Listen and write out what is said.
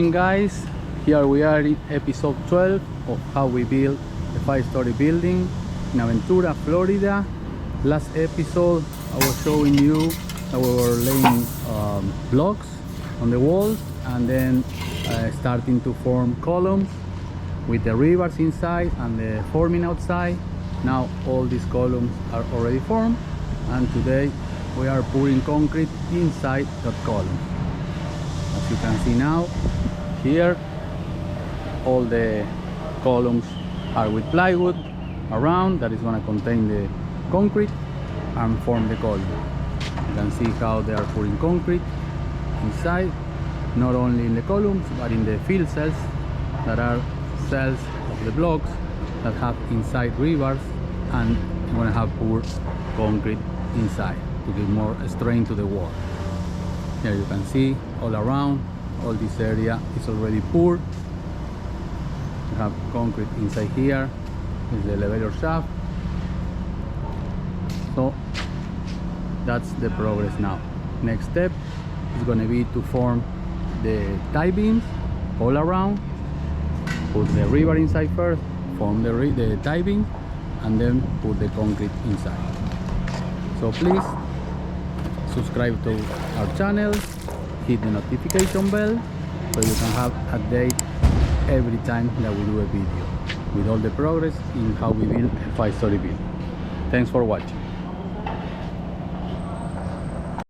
morning, guys. Here we are in episode 12 of how we build a 5-story building in Aventura, Florida. Last episode I was showing you that we were laying blocks on the walls and then starting to form columns with the rivers inside and the forming outside. Now all these columns are already formed, and today we are pouring concrete inside that column. As you can see now, here all the columns are with plywood around that is going to contain the concrete and form the column. You can see how they are pouring concrete inside, not only in the columns but in the fill cells, that are cells of the blocks that have inside rivers, and you're going to have poured concrete inside to give more strain to the wall. Here you can see all around, all this area is already poured. You have concrete inside here. This is the elevator shaft. So that's the progress now. Next step is going to be to form the tie beams all around. Put the river inside first, form the tie beam, and then put the concrete inside. So please subscribe to our channel, hit the notification bell so you can have a update every time that we do a video with all the progress in how we build a 5-story building. Thanks for watching.